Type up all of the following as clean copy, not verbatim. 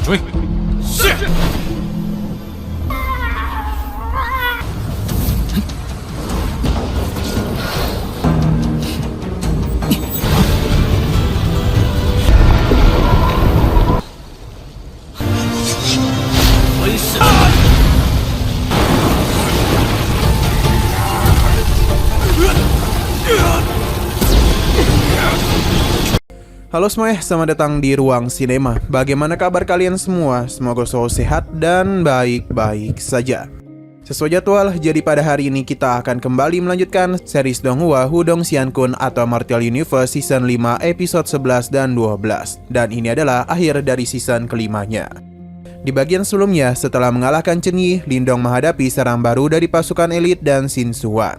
追！是。回事。Halo semuanya, selamat datang di Ruang Sinema. Bagaimana kabar kalian semua? Semoga selalu sehat dan baik-baik saja. Sesuai jadwal, jadi pada hari ini kita akan kembali melanjutkan series Donghua Hudong Xiankun atau Martial Universe Season 5 episode 11 dan 12. Dan ini adalah akhir dari season kelimanya. Di bagian sebelumnya, setelah mengalahkan Chen Yi, Lindong menghadapi serang baru dari pasukan elit dan Xin Suan.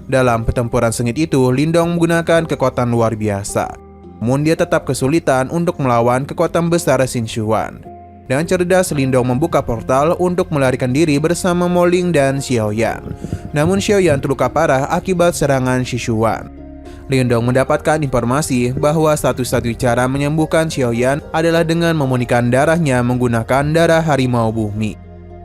Dalam pertempuran sengit itu, Lindong menggunakan kekuatan luar biasa. Namun dia tetap kesulitan untuk melawan kekuatan besar Xin Suan. Dengan cerdas, Lindong membuka portal untuk melarikan diri bersama Mo Ling dan Xiaoyan. Namun Xiaoyan terluka parah akibat serangan Xin Suan. Lindong mendapatkan informasi bahwa satu-satunya cara menyembuhkan Xiaoyan adalah dengan memurnikan darahnya menggunakan darah harimau bumi,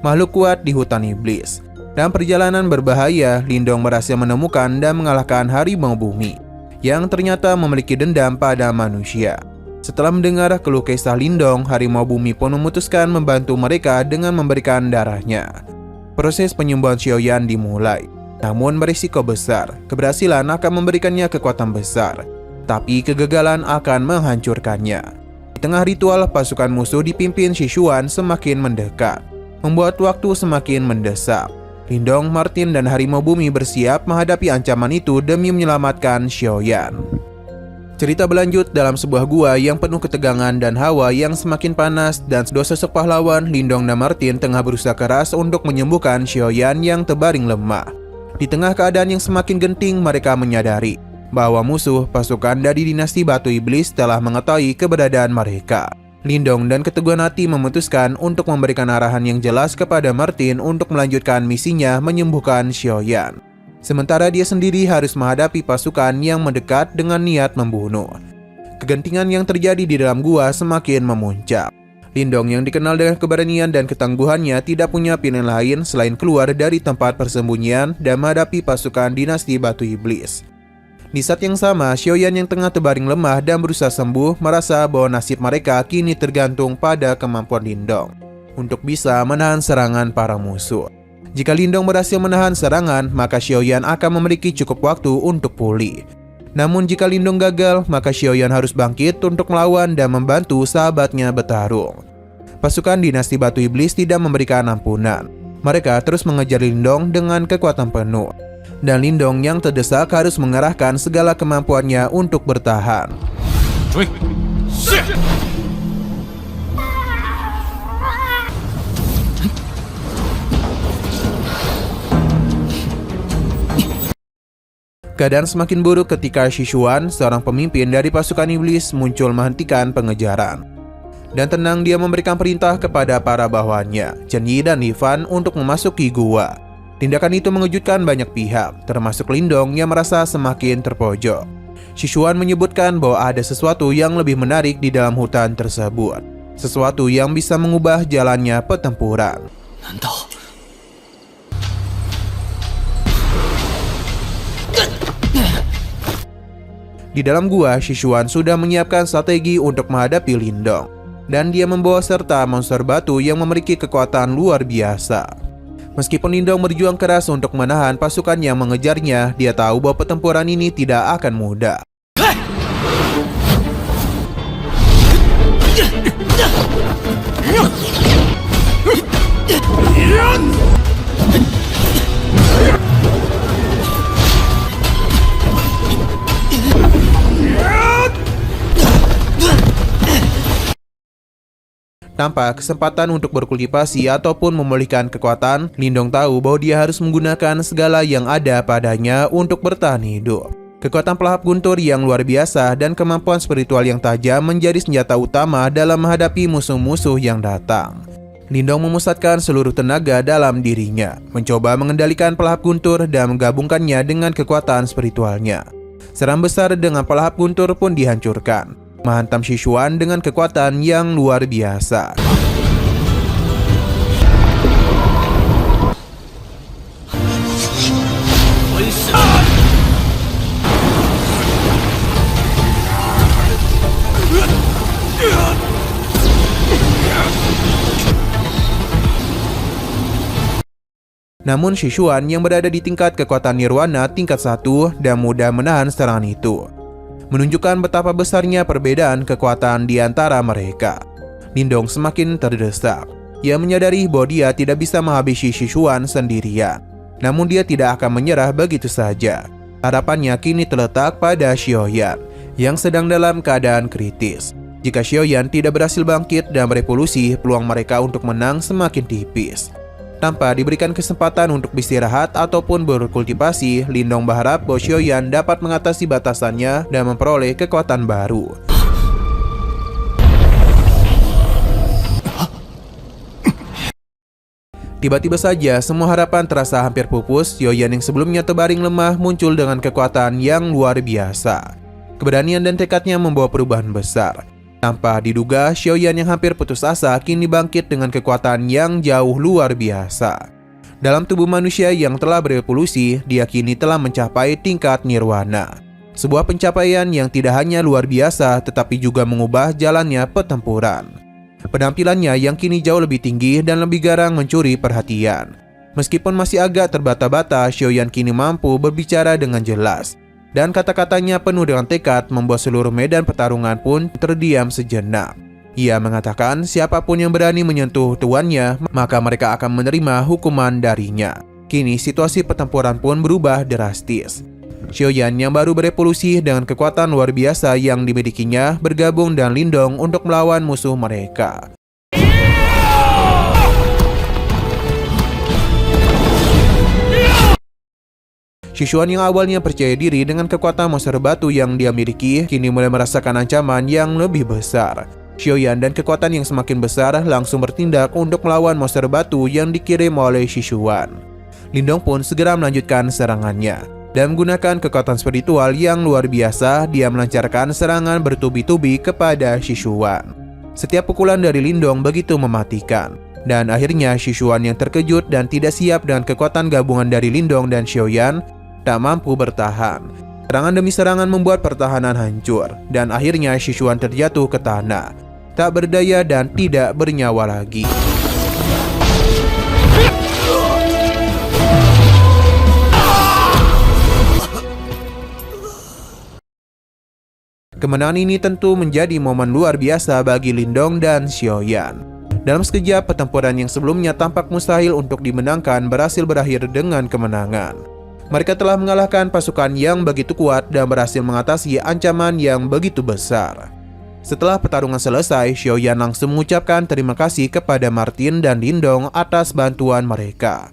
makhluk kuat di hutan iblis. Dalam perjalanan berbahaya, Lindong berhasil menemukan dan mengalahkan harimau bumi yang ternyata memiliki dendam pada manusia. Setelah mendengar keluh kesah Lindong, harimau bumi pun memutuskan membantu mereka dengan memberikan darahnya. Proses penyembuhan Xiaoyan dimulai, namun berisiko besar. Keberhasilan akan memberikannya kekuatan besar, tapi kegagalan akan menghancurkannya. Di tengah ritual, pasukan musuh dipimpin Shishuan semakin mendekat, membuat waktu semakin mendesak. Lindong, Martin, dan harimau bumi bersiap menghadapi ancaman itu demi menyelamatkan Xiaoyan. Cerita berlanjut dalam sebuah gua yang penuh ketegangan dan hawa yang semakin panas, dan dua sosok pahlawan, Lindong dan Martin, tengah berusaha keras untuk menyembuhkan Xiaoyan yang terbaring lemah. Di tengah keadaan yang semakin genting, mereka menyadari bahwa musuh pasukan dari dinasti Batu Iblis telah mengetahui keberadaan mereka. Lindong dan keteguhan hati memutuskan untuk memberikan arahan yang jelas kepada Martin untuk melanjutkan misinya menyembuhkan Xiaoyan. Sementara dia sendiri harus menghadapi pasukan yang mendekat dengan niat membunuh. Kegentingan yang terjadi di dalam gua semakin memuncak. Lindong yang dikenal dengan keberanian dan ketangguhannya tidak punya pilihan lain selain keluar dari tempat persembunyian dan menghadapi pasukan dinasti Batu Iblis. Di saat yang sama, Xiaoyan yang tengah terbaring lemah dan berusaha sembuh merasa bahwa nasib mereka kini tergantung pada kemampuan Lindong untuk bisa menahan serangan para musuh. Jika Lindong berhasil menahan serangan, maka Xiaoyan akan memiliki cukup waktu untuk pulih. Namun jika Lindong gagal, maka Xiaoyan harus bangkit untuk melawan dan membantu sahabatnya bertarung. Pasukan dinasti Batu Iblis tidak memberikan ampunan. Mereka terus mengejar Lindong dengan kekuatan penuh. Dan Lindong yang terdesak harus mengerahkan segala kemampuannya untuk bertahan. Cui. Si. Keadaan semakin buruk ketika Shishuan, seorang pemimpin dari pasukan iblis, muncul menghentikan pengejaran. Dan tenang dia memberikan perintah kepada para bawahannya, Chen Yi dan Ivan, untuk memasuki gua. Tindakan itu mengejutkan banyak pihak, termasuk Lindong yang merasa semakin terpojok. Shishuan menyebutkan bahwa ada sesuatu yang lebih menarik di dalam hutan tersebut. Sesuatu yang bisa mengubah jalannya pertempuran. Nandau. Di dalam gua, Shishuan sudah menyiapkan strategi untuk menghadapi Lindong. Dan dia membawa serta monster batu yang memiliki kekuatan luar biasa. Meskipun Lindong berjuang keras untuk menahan pasukan yang mengejarnya, dia tahu bahwa pertempuran ini tidak akan mudah. Tanpa kesempatan untuk berkultivasi ataupun memulihkan kekuatan, Lindong tahu bahwa dia harus menggunakan segala yang ada padanya untuk bertahan hidup. Kekuatan pelahap guntur yang luar biasa dan kemampuan spiritual yang tajam menjadi senjata utama dalam menghadapi musuh-musuh yang datang. Lindong memusatkan seluruh tenaga dalam dirinya, mencoba mengendalikan pelahap guntur dan menggabungkannya dengan kekuatan spiritualnya. Serangan besar dengan pelahap guntur pun dihancurkan, menghantam Shishuan dengan kekuatan yang luar biasa. Namun Sichuan yang berada di tingkat kekuatan nirwana tingkat 1 dan mudah menahan serangan itu, menunjukkan betapa besarnya perbedaan kekuatan di antara mereka. Lindong semakin terdesak. Ia menyadari bahwa dia tidak bisa menghabisi Sichuan sendirian. Namun dia tidak akan menyerah begitu saja. Harapannya kini terletak pada Xiaoyan yang sedang dalam keadaan kritis. Jika Xiaoyan tidak berhasil bangkit dan berevolusi, peluang mereka untuk menang semakin tipis. Tanpa diberikan kesempatan untuk beristirahat ataupun berkultivasi, Lindong berharap bahwa Xiaoyan dapat mengatasi batasannya dan memperoleh kekuatan baru. Tiba-tiba saja, semua harapan terasa hampir pupus. Xiaoyan yang sebelumnya terbaring lemah muncul dengan kekuatan yang luar biasa. Keberanian dan tekadnya membawa perubahan besar. Tanpa diduga, Xiaoyan yang hampir putus asa kini bangkit dengan kekuatan yang jauh luar biasa. Dalam tubuh manusia yang telah berevolusi, dia kini telah mencapai tingkat nirwana. Sebuah pencapaian yang tidak hanya luar biasa, tetapi juga mengubah jalannya pertempuran. Penampilannya yang kini jauh lebih tinggi dan lebih garang mencuri perhatian. Meskipun masih agak terbata-bata, Xiaoyan kini mampu berbicara dengan jelas. Dan kata-katanya penuh dengan tekad membuat seluruh medan pertarungan pun terdiam sejenak. Ia mengatakan siapapun yang berani menyentuh tuannya, maka mereka akan menerima hukuman darinya. Kini situasi pertempuran pun berubah drastis. Xiaoyan yang baru berevolusi dengan kekuatan luar biasa yang dimilikinya bergabung dengan Lindong untuk melawan musuh mereka. Sichuan yang awalnya percaya diri dengan kekuatan monster batu yang dia miliki, kini mulai merasakan ancaman yang lebih besar. Xiaoyan dan kekuatan yang semakin besar langsung bertindak untuk melawan monster batu yang dikirim oleh Sichuan. Lindong pun segera melanjutkan serangannya. Dan menggunakan kekuatan spiritual yang luar biasa, dia melancarkan serangan bertubi-tubi kepada Sichuan. Setiap pukulan dari Lindong begitu mematikan. Dan akhirnya Sichuan yang terkejut dan tidak siap dengan kekuatan gabungan dari Lindong dan Xiaoyan tak mampu bertahan. Serangan demi serangan membuat pertahanan hancur. Dan akhirnya Sichuan terjatuh ke tanah, tak berdaya dan tidak bernyawa lagi. Kemenangan ini tentu menjadi momen luar biasa bagi Lindong dan Xiaoyan. Dalam sekejap, pertempuran yang sebelumnya tampak mustahil untuk dimenangkan berhasil berakhir dengan kemenangan. Mereka telah mengalahkan pasukan yang begitu kuat dan berhasil mengatasi ancaman yang begitu besar. Setelah pertarungan selesai, Xiaoyan langsung mengucapkan terima kasih kepada Martin dan Lindong atas bantuan mereka.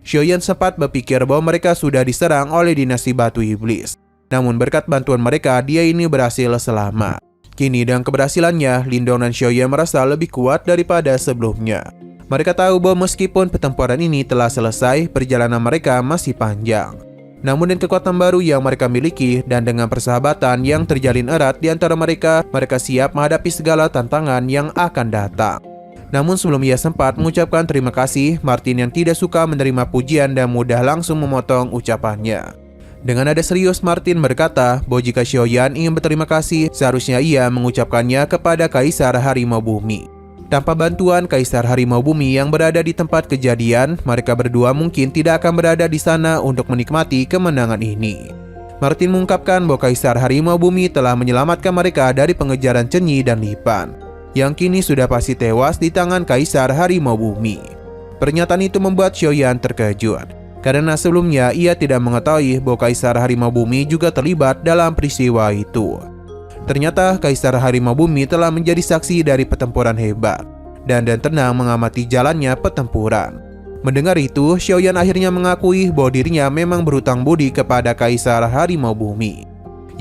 Xiaoyan sempat berpikir bahwa mereka sudah diserang oleh dinasti Batu Iblis. Namun berkat bantuan mereka, dia ini berhasil selamat. Kini dengan keberhasilannya, Lindong dan Xiaoyan merasa lebih kuat daripada sebelumnya. Mereka tahu bahwa meskipun pertempuran ini telah selesai, perjalanan mereka masih panjang. Namun dengan kekuatan baru yang mereka miliki dan dengan persahabatan yang terjalin erat di antara mereka, mereka siap menghadapi segala tantangan yang akan datang. Namun sebelum ia sempat mengucapkan terima kasih, Martin yang tidak suka menerima pujian dan mudah langsung memotong ucapannya. Dengan nada serius, Martin berkata bahwa jika Xiaoyan ingin berterima kasih, seharusnya ia mengucapkannya kepada Kaisar Harimau Bumi. Tanpa bantuan Kaisar Harimau Bumi yang berada di tempat kejadian, mereka berdua mungkin tidak akan berada di sana untuk menikmati kemenangan ini. Martin mengungkapkan bahwa Kaisar Harimau Bumi telah menyelamatkan mereka dari pengejaran Chenyi dan Lipan, yang kini sudah pasti tewas di tangan Kaisar Harimau Bumi. Pernyataan itu membuat Xiaoyan terkejut, karena sebelumnya ia tidak mengetahui bahwa Kaisar Harimau Bumi juga terlibat dalam peristiwa itu. Ternyata Kaisar Harimau Bumi telah menjadi saksi dari pertempuran hebat dan tenang mengamati jalannya pertempuran. Mendengar itu, Xiaoyan akhirnya mengakui bahwa dirinya memang berhutang budi kepada Kaisar Harimau Bumi,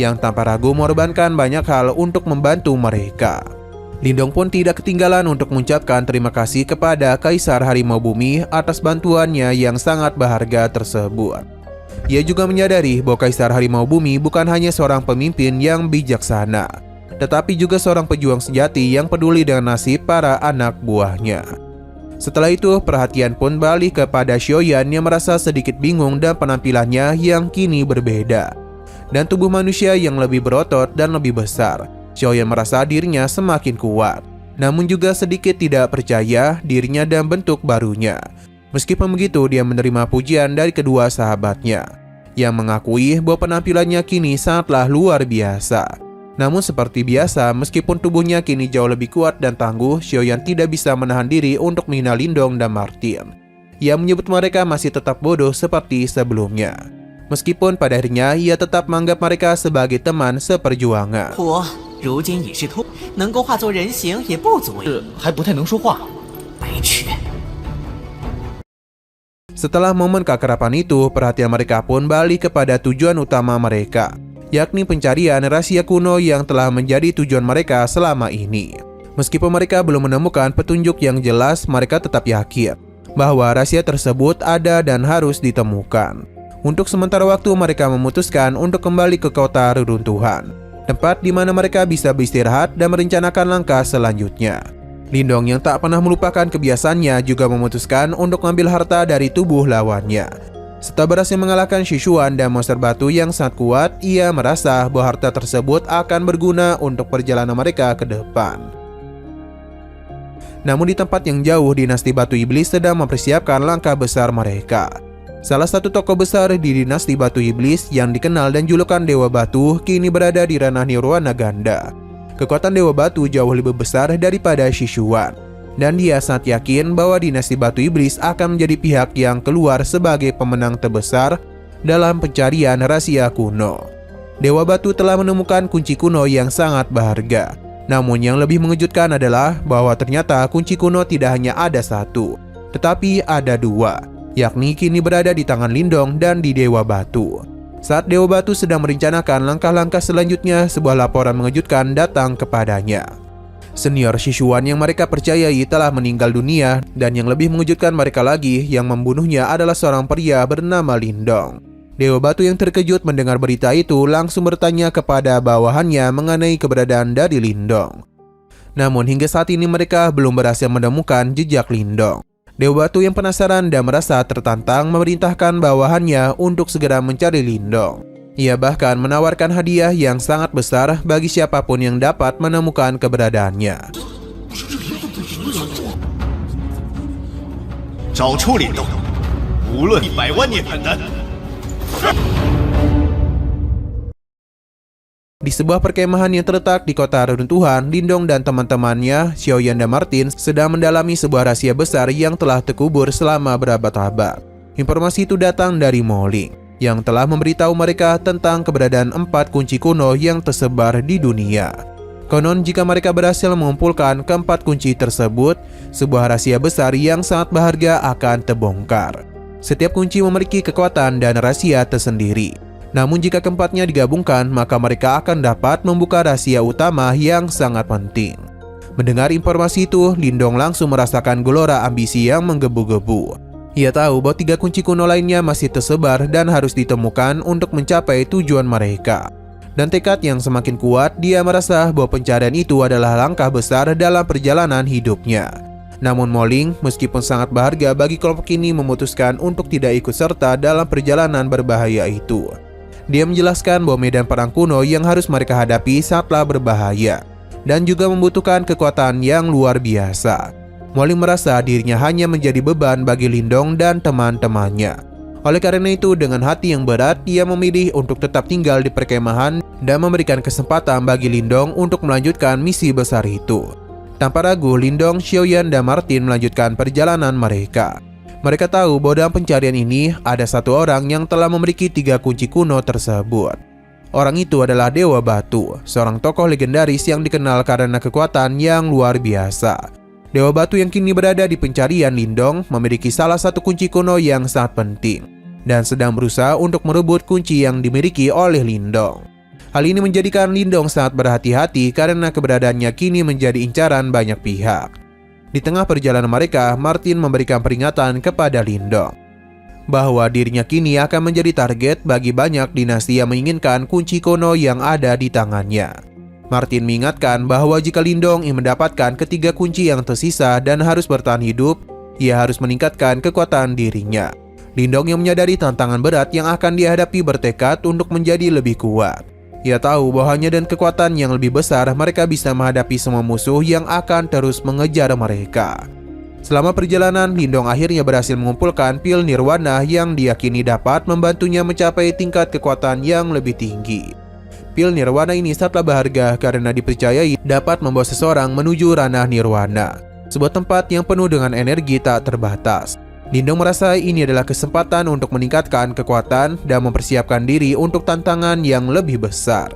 yang tanpa ragu mengorbankan banyak hal untuk membantu mereka. Lindong pun tidak ketinggalan untuk mengucapkan terima kasih kepada Kaisar Harimau Bumi atas bantuannya yang sangat berharga tersebut. Ia juga menyadari bahwa Kaisar Harimau Bumi bukan hanya seorang pemimpin yang bijaksana, tetapi juga seorang pejuang sejati yang peduli dengan nasib para anak buahnya. Setelah itu, perhatian pun balik kepada Xiaoyan yang merasa sedikit bingung dan penampilannya yang kini berbeda. Dan tubuh manusia yang lebih berotot dan lebih besar. Xiaoyan merasa dirinya semakin kuat, namun juga sedikit tidak percaya dirinya dan bentuk barunya. Meskipun begitu, dia menerima pujian dari kedua sahabatnya, yang mengakui bahwa penampilannya kini sangatlah luar biasa. Namun seperti biasa, meskipun tubuhnya kini jauh lebih kuat dan tangguh, Xiaoyan tidak bisa menahan diri untuk menghina Lindong dan Martin. Ia menyebut mereka masih tetap bodoh seperti sebelumnya. Meskipun pada akhirnya ia tetap menganggap mereka sebagai teman seperjuangan. 我如今已是通，能够化作人形也不足为。还不太能说话。白痴。 Setelah momen keakraban itu, perhatian mereka pun balik kepada tujuan utama mereka, yakni pencarian rahasia kuno yang telah menjadi tujuan mereka selama ini. Meskipun mereka belum menemukan petunjuk yang jelas, mereka tetap yakin bahwa rahasia tersebut ada dan harus ditemukan. Untuk sementara waktu, mereka memutuskan untuk kembali ke kota reruntuhan, tempat di mana mereka bisa beristirahat dan merencanakan langkah selanjutnya. Lindong yang tak pernah melupakan kebiasaannya juga memutuskan untuk mengambil harta dari tubuh lawannya. Setelah berhasil mengalahkan Shishuan dan monster batu yang sangat kuat, ia merasa bahwa harta tersebut akan berguna untuk perjalanan mereka ke depan. Namun di tempat yang jauh, dinasti Batu Iblis sedang mempersiapkan langkah besar mereka. Salah satu tokoh besar di dinasti Batu Iblis yang dikenal dan julukan Dewa Batu kini berada di ranah Nirwana Ganda. Kekuatan Dewa Batu jauh lebih besar daripada Shishuan, dan dia sangat yakin bahwa dinasti Batu Iblis akan menjadi pihak yang keluar sebagai pemenang terbesar dalam pencarian rahasia kuno. Dewa Batu telah menemukan kunci kuno yang sangat berharga. Namun yang lebih mengejutkan adalah bahwa ternyata kunci kuno tidak hanya ada satu, tetapi ada dua, yakni kini berada di tangan Lindong dan di Dewa Batu. Saat Dewa Batu sedang merencanakan langkah-langkah selanjutnya, sebuah laporan mengejutkan datang kepadanya. Senior Shishuan yang mereka percayai telah meninggal dunia, dan yang lebih mengejutkan mereka lagi, yang membunuhnya adalah seorang pria bernama Lindong. Dewa Batu yang terkejut mendengar berita itu langsung bertanya kepada bawahannya mengenai keberadaan dari Lindong. Namun hingga saat ini mereka belum berhasil menemukan jejak Lindong. Dewa Batu yang penasaran dan merasa tertantang memerintahkan bawahannya untuk segera mencari Lindong. Ia bahkan menawarkan hadiah yang sangat besar bagi siapapun yang dapat menemukan keberadaannya. 找出林动，无论100万涅槃丹。 Di sebuah perkemahan yang terletak di kota reruntuhan, Lindong dan teman-temannya, Xiaoyan dan Martin, sedang mendalami sebuah rahasia besar yang telah terkubur selama berabad-abad. Informasi itu datang dari Moling, yang telah memberitahu mereka tentang keberadaan 4 kunci kuno yang tersebar di dunia. Konon jika mereka berhasil mengumpulkan keempat kunci tersebut, sebuah rahasia besar yang sangat berharga akan terbongkar. Setiap kunci memiliki kekuatan dan rahasia tersendiri. Namun jika keempatnya digabungkan, maka mereka akan dapat membuka rahasia utama yang sangat penting. Mendengar informasi itu, Lindong langsung merasakan gelora ambisi yang menggebu-gebu. Ia tahu bahwa 3 kunci kuno lainnya masih tersebar dan harus ditemukan untuk mencapai tujuan mereka. Dan tekad yang semakin kuat, dia merasa bahwa pencarian itu adalah langkah besar dalam perjalanan hidupnya. Namun Moling, meskipun sangat berharga bagi kelompok ini, memutuskan untuk tidak ikut serta dalam perjalanan berbahaya itu. Dia menjelaskan bahwa medan perang kuno yang harus mereka hadapi sangatlah berbahaya dan juga membutuhkan kekuatan yang luar biasa. Moling merasa dirinya hanya menjadi beban bagi Lindong dan teman-temannya. Oleh karena itu, dengan hati yang berat, dia memilih untuk tetap tinggal di perkemahan dan memberikan kesempatan bagi Lindong untuk melanjutkan misi besar itu. Tanpa ragu, Lindong, Xiaoyan, dan Martin melanjutkan perjalanan mereka. Mereka tahu bahwa dalam pencarian ini ada satu orang yang telah memiliki 3 kunci kuno tersebut. Orang itu adalah Dewa Batu, seorang tokoh legendaris yang dikenal karena kekuatan yang luar biasa. Dewa Batu yang kini berada di pencarian Lindong memiliki salah satu kunci kuno yang sangat penting dan sedang berusaha untuk merebut kunci yang dimiliki oleh Lindong. Hal ini menjadikan Lindong sangat berhati-hati karena keberadaannya kini menjadi incaran banyak pihak. Di tengah perjalanan mereka, Martin memberikan peringatan kepada Lindong bahwa dirinya kini akan menjadi target bagi banyak dinasti yang menginginkan kunci kuno yang ada di tangannya. Martin mengingatkan bahwa jika Lindong ingin mendapatkan ketiga kunci yang tersisa dan harus bertahan hidup, ia harus meningkatkan kekuatan dirinya. Lindong yang menyadari tantangan berat yang akan dihadapi bertekad untuk menjadi lebih kuat. Ia tahu bahwa hanya dengan kekuatan yang lebih besar mereka bisa menghadapi semua musuh yang akan terus mengejar mereka. Selama perjalanan, Lindong akhirnya berhasil mengumpulkan pil nirwana yang diyakini dapat membantunya mencapai tingkat kekuatan yang lebih tinggi. Pil nirwana ini sangatlah berharga karena dipercayai dapat membawa seseorang menuju ranah nirwana, sebuah tempat yang penuh dengan energi tak terbatas. Lindong merasa ini adalah kesempatan untuk meningkatkan kekuatan dan mempersiapkan diri untuk tantangan yang lebih besar.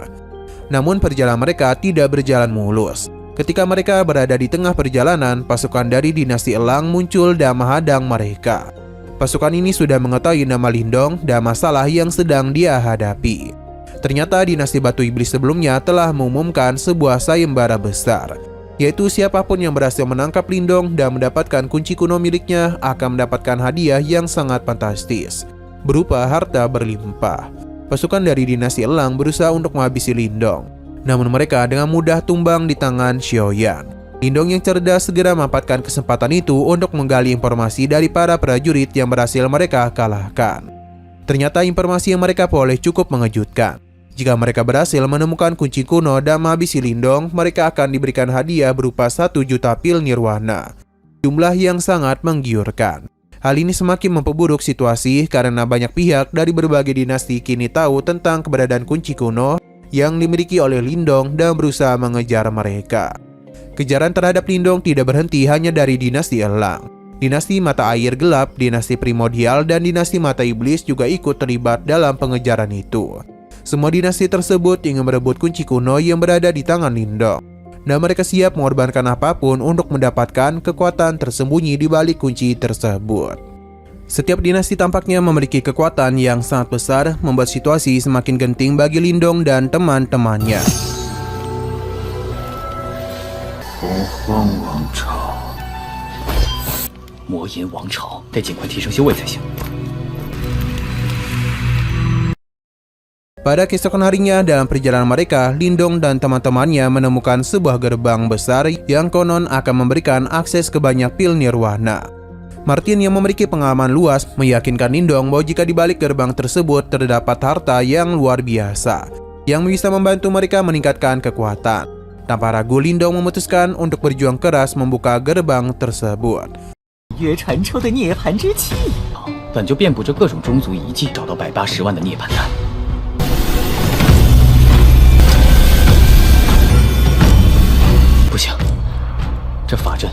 Namun perjalanan mereka tidak berjalan mulus. Ketika mereka berada di tengah perjalanan, pasukan dari dinasti Elang muncul dan menghadang mereka. Pasukan ini sudah mengetahui nama Lindong dan masalah yang sedang dia hadapi. Ternyata dinasti Batu Iblis sebelumnya telah mengumumkan sebuah sayembara besar, yaitu siapapun yang berhasil menangkap Lindong dan mendapatkan kunci kuno miliknya akan mendapatkan hadiah yang sangat fantastis, berupa harta berlimpah. Pasukan dari dinasti Elang berusaha untuk menghabisi Lindong, namun mereka dengan mudah tumbang di tangan Xiaoyan. Lindong yang cerdas segera memanfaatkan kesempatan itu untuk menggali informasi dari para prajurit yang berhasil mereka kalahkan. Ternyata informasi yang mereka peroleh cukup mengejutkan. Jika mereka berhasil menemukan kunci kuno dan menghabisi Lindong, mereka akan diberikan hadiah berupa 1 juta pil nirwana, jumlah yang sangat menggiurkan. Hal ini semakin memperburuk situasi karena banyak pihak dari berbagai dinasti kini tahu tentang keberadaan kunci kuno yang dimiliki oleh Lindong dan berusaha mengejar mereka. Kejaran terhadap Lindong tidak berhenti hanya dari dinasti Elang. Dinasti Mata Air Gelap, dinasti Primordial, dan dinasti Mata Iblis juga ikut terlibat dalam pengejaran itu. Semua dinasti tersebut ingin merebut kunci kuno yang berada di tangan Lindong, dan mereka siap mengorbankan apapun untuk mendapatkan kekuatan tersembunyi di balik kunci tersebut. Setiap dinasti tampaknya memiliki kekuatan yang sangat besar, membuat situasi semakin genting bagi Lindong dan teman-temannya. 洪荒王朝，魔银王朝得尽快提升修为才行。 Pada keesokan harinya, dalam perjalanan mereka, Lindong dan teman-temannya menemukan sebuah gerbang besar yang konon akan memberikan akses ke banyak pil nirwana. Martin yang memiliki pengalaman luas meyakinkan Lindong bahwa jika di balik gerbang tersebut terdapat harta yang luar biasa yang bisa membantu mereka meningkatkan kekuatan. Tanpa ragu, Lindong memutuskan untuk berjuang keras membuka gerbang tersebut. 月禅抽的涅槃之气， 但就遍布着各种中族遗迹，找到180万的涅槃丹。不行，这法阵，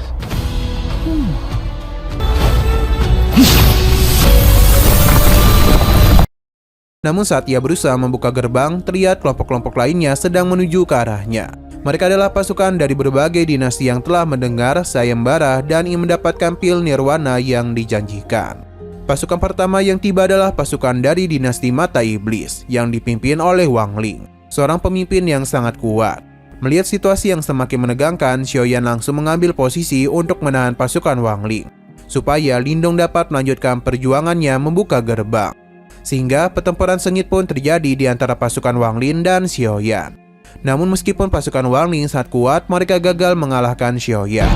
Namun saat ia berusaha membuka gerbang, terlihat kelompok-kelompok lainnya sedang menuju ke arahnya. Mereka adalah pasukan dari berbagai dinasti yang telah mendengar sayembara dan ingin mendapatkan pil nirwana yang dijanjikan. Pasukan pertama yang tiba adalah pasukan dari dinasti Mata Iblis yang dipimpin oleh Wang Ling, seorang pemimpin yang sangat kuat. Melihat situasi yang semakin menegangkan, Xiaoyan langsung mengambil posisi untuk menahan pasukan Wang Ling, supaya Lindong dapat melanjutkan perjuangannya membuka gerbang. Sehingga pertempuran sengit pun terjadi di antara pasukan Wang Ling dan Xiaoyan. Namun meskipun pasukan Wang Ling sangat kuat, mereka gagal mengalahkan Xiaoyan.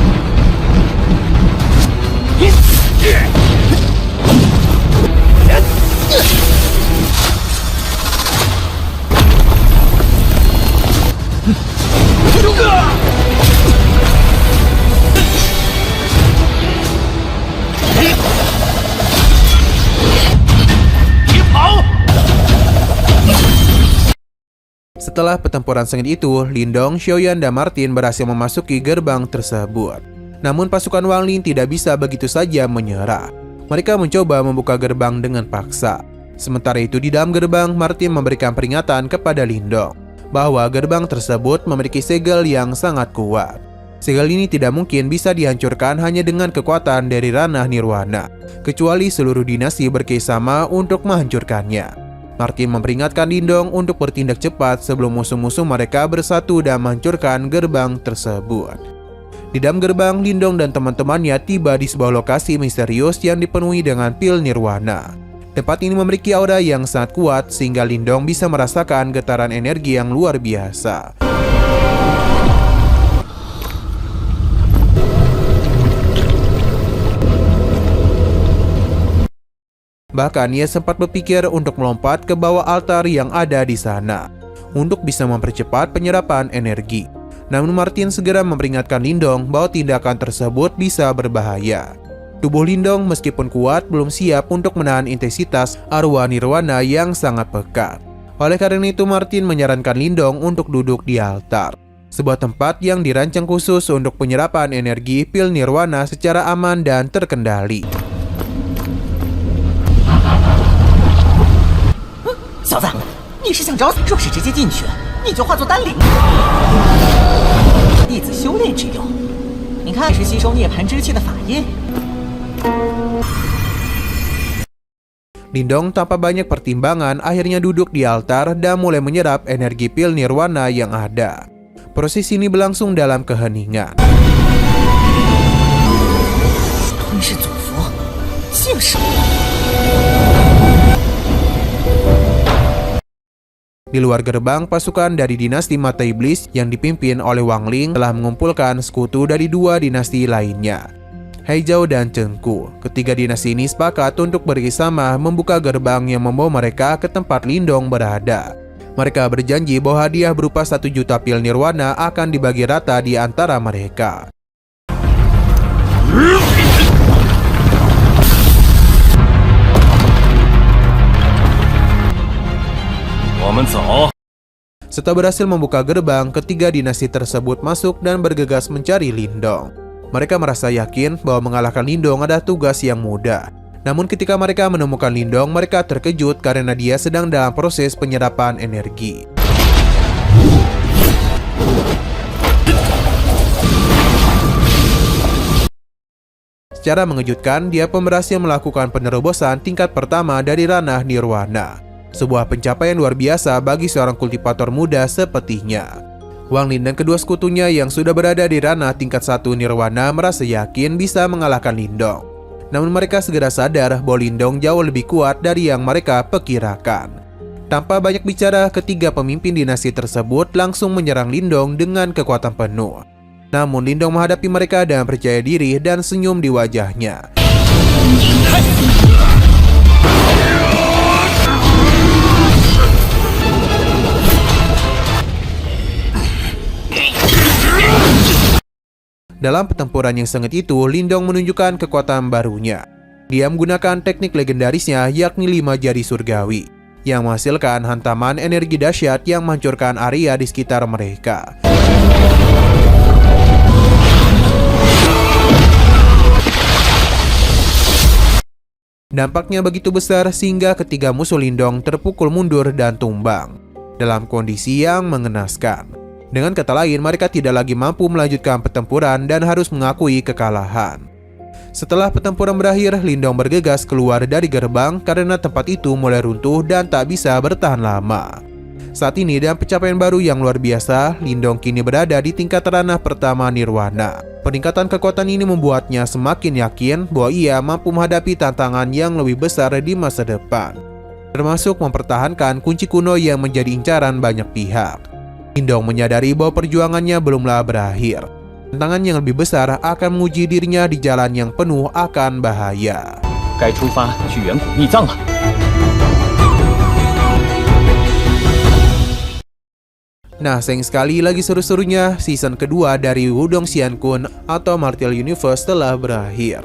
Setelah pertempuran sengit itu, Lindong, Xiaoyan, dan Martin berhasil memasuki gerbang tersebut. Namun pasukan Wang Ling tidak bisa begitu saja menyerah. Mereka mencoba membuka gerbang dengan paksa. Sementara itu di dalam gerbang, Martin memberikan peringatan kepada Lindong bahwa gerbang tersebut memiliki segel yang sangat kuat. Segel ini tidak mungkin bisa dihancurkan hanya dengan kekuatan dari ranah nirwana, kecuali seluruh dinasti bekerjasama untuk menghancurkannya. Martin memperingatkan Lindong untuk bertindak cepat sebelum musuh-musuh mereka bersatu dan menghancurkan gerbang tersebut. Di dalam gerbang, Lindong dan teman-temannya tiba di sebuah lokasi misterius yang dipenuhi dengan pil nirwana. Tempat ini memiliki aura yang sangat kuat sehingga Lindong bisa merasakan getaran energi yang luar biasa. Bahkan ia sempat berpikir untuk melompat ke bawah altar yang ada di sana untuk bisa mempercepat penyerapan energi. Namun Martin segera memperingatkan Lindong bahwa tindakan tersebut bisa berbahaya. Tubuh Lindong meskipun kuat belum siap untuk menahan intensitas arwah nirwana yang sangat pekat. Oleh karena itu Martin menyarankan Lindong untuk duduk di altar, sebuah tempat yang dirancang khusus untuk penyerapan energi pil nirwana secara aman dan terkendali. 小子，你是想找死？若是直接进去，你就化作丹灵，弟子修炼之用。你看，是吸收涅槃之气的法印。 Lindong tanpa banyak pertimbangan akhirnya duduk di altar dan mulai menyerap energi pil nirwana yang ada. Proses ini berlangsung dalam keheningan. Di luar gerbang, pasukan dari dinasti Mata Iblis yang dipimpin oleh Wang Ling telah mengumpulkan sekutu dari dua dinasti lainnya, Heizhou dan Chengku. Ketiga dinasti ini sepakat untuk bekerjasama membuka gerbang yang membawa mereka ke tempat Lindong berada. Mereka berjanji bahwa hadiah berupa 1 juta pil nirwana akan dibagi rata di antara mereka. Setelah berhasil membuka gerbang, ketiga dinasti tersebut masuk dan bergegas mencari Lindong. Mereka merasa yakin bahwa mengalahkan Lindong adalah tugas yang mudah. Namun ketika mereka menemukan Lindong, mereka terkejut karena dia sedang dalam proses penyerapan energi. Secara mengejutkan, dia pun berhasil melakukan penerobosan tingkat pertama dari ranah nirwana. Sebuah pencapaian luar biasa bagi seorang kultivator muda sepertinya. Wang Lin dan kedua sekutunya yang sudah berada di ranah tingkat 1 nirwana merasa yakin bisa mengalahkan Lindong. Namun mereka segera sadar bahwa Lindong jauh lebih kuat dari yang mereka perkirakan. Tanpa banyak bicara, ketiga pemimpin dinasti tersebut langsung menyerang Lindong dengan kekuatan penuh. Namun Lindong menghadapi mereka dengan percaya diri dan senyum di wajahnya. Dalam pertempuran yang sengit itu, Lindong menunjukkan kekuatan barunya. Dia menggunakan teknik legendarisnya yakni 5 jari surgawi, yang menghasilkan hantaman energi dahsyat yang menghancurkan area di sekitar mereka. Dampaknya begitu besar sehingga ketiga musuh Lindong terpukul mundur dan tumbang, dalam kondisi yang mengenaskan. Dengan kata lain, mereka tidak lagi mampu melanjutkan pertempuran dan harus mengakui kekalahan. Setelah pertempuran berakhir, Lindong bergegas keluar dari gerbang karena tempat itu mulai runtuh dan tak bisa bertahan lama. Saat ini, dengan pencapaian baru yang luar biasa, Lindong kini berada di tingkat ranah pertama nirwana. Peningkatan kekuatan ini membuatnya semakin yakin bahwa ia mampu menghadapi tantangan yang lebih besar di masa depan, termasuk mempertahankan kunci kuno yang menjadi incaran banyak pihak. Lindong menyadari bahwa perjuangannya belumlah berakhir. Tantangan yang lebih besar akan menguji dirinya di jalan yang penuh akan bahaya. Nah, sayang sekali lagi seru-serunya season kedua dari Wudong Xiankun atau Martial Universe telah berakhir.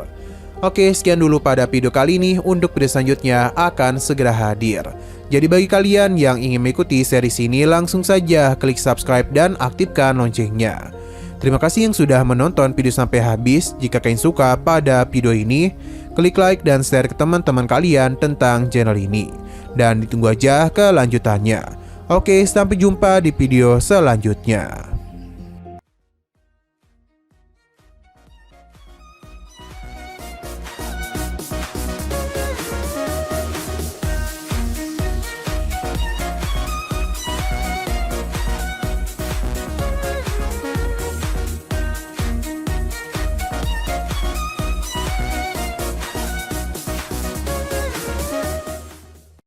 Oke, sekian dulu pada video kali ini. Untuk video selanjutnya akan segera hadir. Jadi bagi kalian yang ingin mengikuti series ini, langsung saja klik subscribe dan aktifkan loncengnya. Terima kasih yang sudah menonton video sampai habis. Jika kalian suka pada video ini, klik like dan share ke teman-teman kalian tentang channel ini. Dan ditunggu aja kelanjutannya. Oke, sampai jumpa di video selanjutnya.